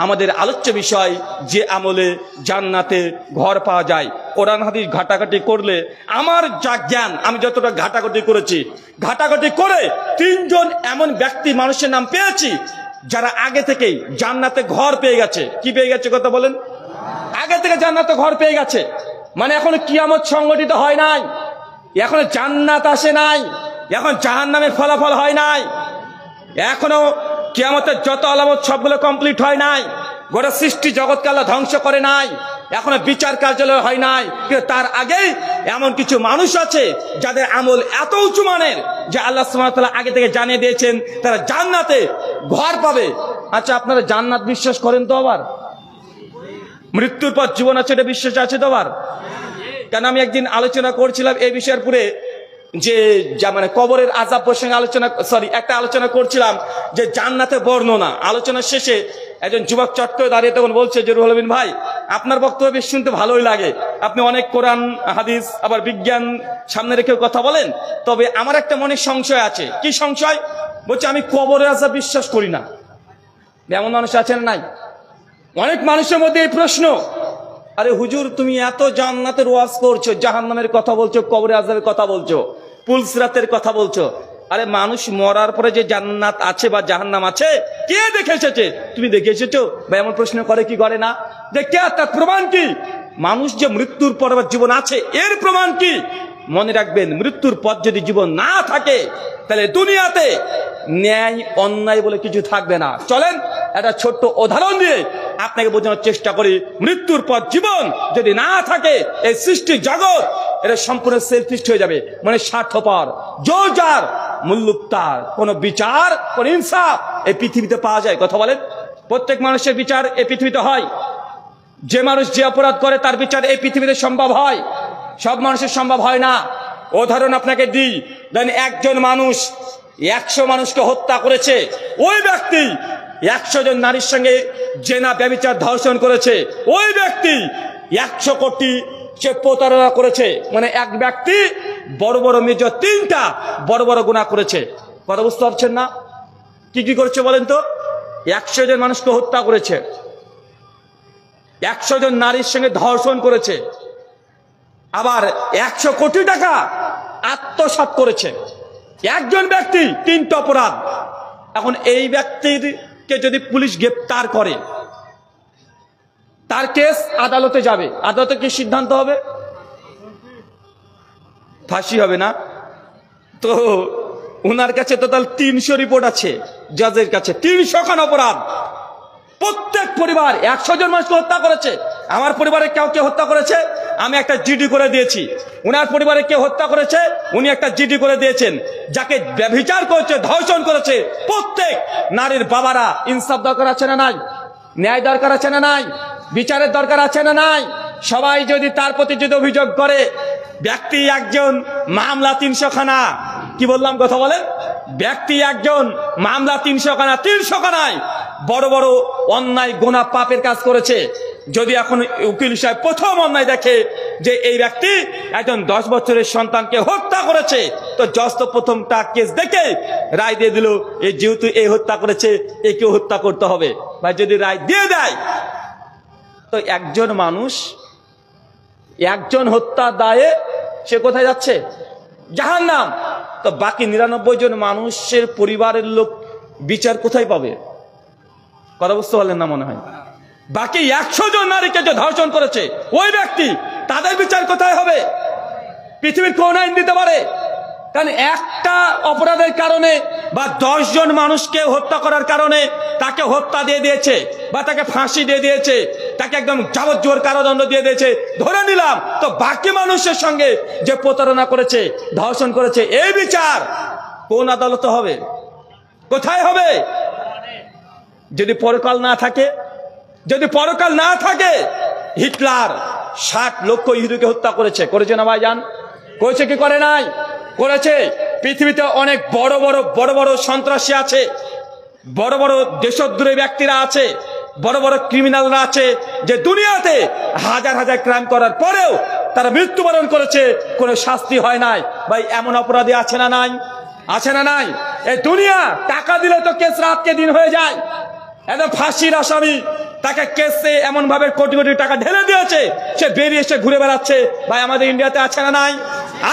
আমাদের আলোচ্য বিষয় যে আমলে জান্নাতে ঘর পাওয়া যায়। কোরআন হাদিস ঘাটাঘাটি করলে আমার যা জ্ঞান, আমি যতটা ঘাটাঘাটি করেছি, ঘাটাঘাটি করে তিনজন এমন ব্যক্তি মানুষের নাম পেয়েছি যারা আগে থেকেই জান্নাতে ঘর পেয়ে গেছে। কি পেয়ে গেছে কথা বলেন? আগে থেকে জান্নাতে ঘর পেয়ে গেছে। মানে এখনো কিয়ামত সংগঠিত হয় নাই, এখনো জান্নাত আসে নাই, এখন জাহান্নামের ফলাফল হয় নাই, এখনো কিয়ামতের যত আলামত সবগুলো কমপ্লিট হয় নাই, গোটা সৃষ্টি জগৎকে আল্লাহ ধ্বংস করে নাই, এখনো বিচার কার্যালয় হয় নাই। কিন্তু তার আগেই এমন কিছু মানুষ আছে যাদের আমল এত উঁচু মানের যে আল্লাহ সুবহানাহু ওয়া তাআলা আগে থেকে জানিয়ে দিয়েছেন তারা জান্নাতে ঘর পাবে। আচ্ছা, আপনারা জান্নাত বিশ্বাস করেন তো? আবার মৃত্যুর পর জীবন আছে, এটা বিশ্বাস আছে তো? আবার কেন আমি একদিন আলোচনা করছিলাম এই বিষয়ের পুরে যে মানে কবরের আযাব প্রসঙ্গে একটা আলোচনা করছিলাম যে জান্নাতের বর্ণনা। আলোচনার শেষে একজন যুবক চট করে দাঁড়িয়ে তখন বলছে যে রুহুল আমিন ভাই, আপনার বক্তব্য বেশ শুনতে ভালোই লাগে, আপনি অনেক কোরআন হাদিস আবার বিজ্ঞান সামনে রেখেও কথা বলেন, তবে আমার একটা মনে সংশয় আছে। কি সংশয়? বলছে আমি কবরের আযাব বিশ্বাস করি না। এমন মানুষ আছেন নাই? অনেক মানুষের মধ্যে এই প্রশ্ন, আরে হুজুর তুমি এত জান্নাতের ওয়াজ করছো, জাহান্নামের কথা বলছো, কবরের আযাবের কথা বলছো, পুলসিরাতের কথা বলছো, আরে মানুষ মরার পরে যে জান্নাত আছে বা জাহান্নাম আছে কে দেখে এসেছে? তুমি দেখে এসেছো? বা এমন প্রশ্ন করে কি করে না? যে কে, তার প্রমাণ কি? মানুষ যে মৃত্যুর পর জীবন আছে এর প্রমাণ কি? মনে রাখবেন, মৃত্যুর পর যদি জীবন না থাকে তাহলে দুনিয়াতে ন্যায় অন্যায় বলে কিছু থাকবে না। চলেন একটা ছোট্ট উদাহরণ দিয়ে আপনাকে বোঝানোর চেষ্টা করি। মৃত্যুর পর জীবন যদি না থাকে এই সৃষ্টি জগৎ এটা সম্পূর্ণ সেলফিস্ট হয়ে যাবে, মানে স্বার্থপর, জোরজার, মুল্লুক তার। কোন বিচার, কোন ইনসাফ এই পৃথিবীতে পাওয়া যায়? কথা বলেন। প্রত্যেক মানুষের বিচার এই পৃথিবীতে হয়। যে মানুষ যে অপরাধ করে তার বিচার এই পৃথিবীতে সম্ভব হয়, সব মানুষের সম্ভব হয় না। উদাহরণ আপনাকে দিই, দেন একজন মানুষ 100 মানুষকে হত্যা করেছে, ওই ব্যক্তি 100 জন নারীর সঙ্গে জেনা, ব্যভিচার, ধর্ষণ করেছে, ওই ব্যক্তি 100 কোটি সে প্রতারণা করেছে। মানে এক ব্যক্তি বড় বড় মেজর 3টা বড় বড় গুনাহ করেছে। কথা বুঝতে পারছেন না? কি কি করেছে বলেন তো? 100 জন মানুষকে হত্যা করেছে, 100 জন নারীর সঙ্গে ধর্ষণ করেছে, আবার 100 কোটি টাকা আত্মসাৎ করেছে। একজন ব্যক্তি 3টা অপরাধ। এখন এই ব্যক্তিকে যদি পুলিশ গ্রেপ্তার করে, তার কেস আদালতে যাবে, আদালতে কি সিদ্ধান্ত হবে? ফাঁসি হবে না? তো ওনার কাছে তো তাহলে 300 রিপোর্ট আছে, জজের কাছে 300 খান অপরাধ। প্রত্যেক পরিবার 100 জন মানুষকে হত্যা করেছে। আমার পরিবারে কেউ হত্যা করেছে, আমি একটা জিডি করে দিয়েছি। উনার পরিবারে কেউ হত্যা করেছে, উনি একটা জিডি করে দিয়েছেন। যাকে ব্যভিচার করেছে, ধর্ষণ করেছে, প্রত্যেক নারীর বাবারা ইনসাফ দরকার আছে না নাই? ন্যায় দরকার আছে না নাই? বিচারের দরকার আছে না নাই? সবাই যদি তার প্রতি যদি অভিযোগ করে, ব্যক্তি একজন মামলা 300 খানা, কি বললাম কথা বলেন? ব্যক্তি একজন মামলা 300 খানা, 300 খানায় বড় বড় অন্যায় গুনাহ পাপের কাজ করেছে। যদি এখন উকিল সাহেব প্রথম অন্যায় দেখে যে এই ব্যক্তি একজন 10 বছরের সন্তানকে হত্যা করেছে, তো জজ তো প্রথমটা কেস দেখে রায় দিয়ে দিল, এই যেহেতু এই হত্যা করেছে একেও হত্যা করতে হবে। ভাই যদি রায় দিয়ে দেয়, তো একজন মানুষ একজন হত্যা দায়ে সে কোথায় যাচ্ছে? জাহান্নাম। তো বাকি 99 জন মানুষের পরিবারের লোক বিচার কোথায় পাবে? কথা বুঝতে পারলেন না মনে হয়? বাকি 100 জন নারীকে যে ধর্ষণ করেছে ওই ব্যক্তি, তাদের বিচার কোথায় হবে? পৃথিবীর কোন আইন দিতে পারে? কারণ একটা অপরাধের কারণে বা 10 জন মানুষকে হত্যা করার কারণে তাকে হত্যা দিয়ে দিয়েছে বা তাকে ফাঁসি দিয়ে দিয়েছে, তাকে একদম যাবজ্জীবন কারাদণ্ড দিয়ে দিয়েছে, ধরে নিলাম। তো বাকি মানুষের সঙ্গে যে প্রতারণা করেছে, ধর্ষণ করেছে, এই বিচার কোন আদালতে হবে? কোথায় হবে? যদি পরকাল না থাকে, যদি পরকাল না থাকে, হিটলার 60 লক্ষ ইহুদিকে হত্যা করেছে না ভাইজান? করেছে কি করে নাই? করেছে। পৃথিবীতে অনেক বড় বড় সন্ত্রাসী আছে, বড় বড় দেশদ্রোহী ব্যক্তিরা আছে, বড় বড় ক্রিমিনালরা আছে, যে দুনিয়াতে হাজার হাজার ক্রাইম করার পরেও তারা মৃত্যুবরণ করেছে, কোনো শাস্তি হয় নাই। ভাই এমন অপরাধী আছে না নাই? আছে না নাই? এই দুনিয়া টাকা দিলে তো কেস রাতকে দিন হয়ে যায়। একদম ফাঁসির আসামি তাকে কেসে এমন ভাবে কোটি কোটি টাকা ঢেলে দিয়েছে, সে বেরিয়ে এসে ঘুরে বেড়াচ্ছে। ভাই আমাদের ইন্ডিয়াতে আছে না নাই?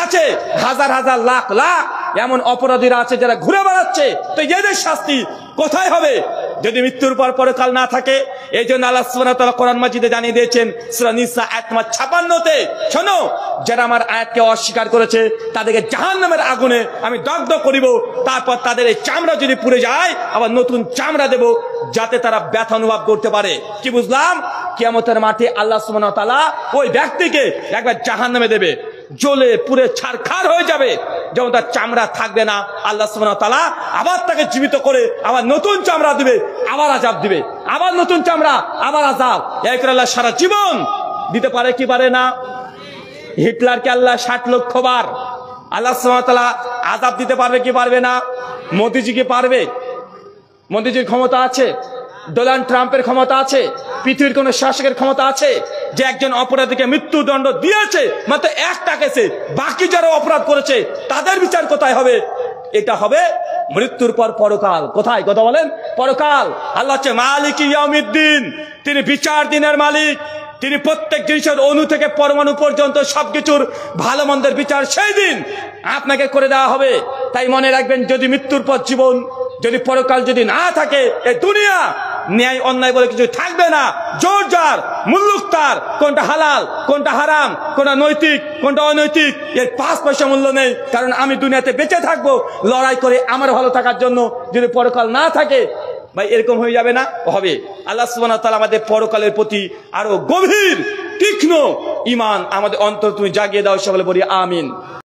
আছে। হাজার হাজার লাখ লাখ এমন অপরাধীরা আছে যারা ঘুরে বেড়াচ্ছে। তো এদের শাস্তি কোথায় হবে যদি মৃত্যুর পর পরকাল না থাকে? এই জন্য আল্লাহ সুবহানাহু ওয়া তাআলা কোরআন মাজিদে জানিয়ে দিয়েছেন সূরা নিসা আয়াত নম্বর 56-তে, শোনো, যারা আমার আয়াতকে অস্বীকার করেছে তাদেরকে জাহান্নামের আগুনে আমি দগ্ধ করিব, তারপর তাদের এই চামড়া যদি পুড়ে যায় আবার নতুন চামড়া দেব যাতে তারা ব্যথা অনুভব করতে পারে। কি বুঝলাম? কিয়ামতের মাঠে আল্লাহ সুবহানাহু ওয়া তাআলা ওই ব্যক্তিকে একবার জাহান্নামে দেবে, জ্বলে পুড়ে ছারখার হয়ে যাবে, যেমন তার চামড়া থাকবে না। আল্লাহ সুবহানাহু ওয়া তাআলা আবার তাকে জীবিত করে আবার নতুন চামড়া দিবে, আবার আযাব দিবে, আবার নতুন চামড়া, আবার আযাব। এই করে আল্লাহ সারা জীবন দিতে পারে কি পারে না? হিটলারকে আল্লাহ 60 লক্ষ বার আল্লাহ সুবহানাহু ওয়া তাআলা আযাব দিতে পারবে কি পারবে না? মোদিজি কি পারবে? মোদিজির ক্ষমতা আছে? ডোনাল্ড ট্রাম্পের ক্ষমতা আছে? পৃথিবীর কোন শাসকের ক্ষমতা আছে যে একজন অপরাধীকে মৃত্যুদণ্ড দিয়েছে মাত্র একটা কেসে, বাকি যারা অপরাধ করেছে তাদের বিচার কোথায় হবে? এটা হবে মৃত্যুর পর পরকাল। কোথায়? কথা বলেন, পরকাল। আল্লাহ হচ্ছে মালিক ইয়াউমিদ্দিন, তিনি বিচার দিনের মালিক। তিনি প্রত্যেক জিনিসের অণু থেকে পরমাণু পর্যন্ত সবকিছুর ভালো মন্দের বিচার সেই দিন আপনাকে করে দেওয়া হবে। তাই মনে রাখবেন, যদি মৃত্যুর পর জীবন, যদি পরকাল যদি না থাকে, এই দুনিয়া ন্যায় অন্যায় বলে কিছু থাকবে না। জোর যার, মুল্লুক তার, কোনটা হালাল কোনটা হারাম, কোনটা নৈতিক কোনটা অনৈতিক, এর 5 পয়সা মূল্য নেই। কারণ আমি দুনিয়াতে বেঁচে থাকবো লড়াই করে আমার ভালো থাকার জন্য। যদি পরকাল না থাকে ভাই এরকম হয়ে যাবে না? হবে। আল্লাহ সুবহানাহু ওয়া তাআলা আমাদের পরকালের প্রতি আরো গভীর তীক্ষ্ণ ঈমান আমাদের অন্তর তুমি জাগিয়ে দাও, সকলে বলি আমিন।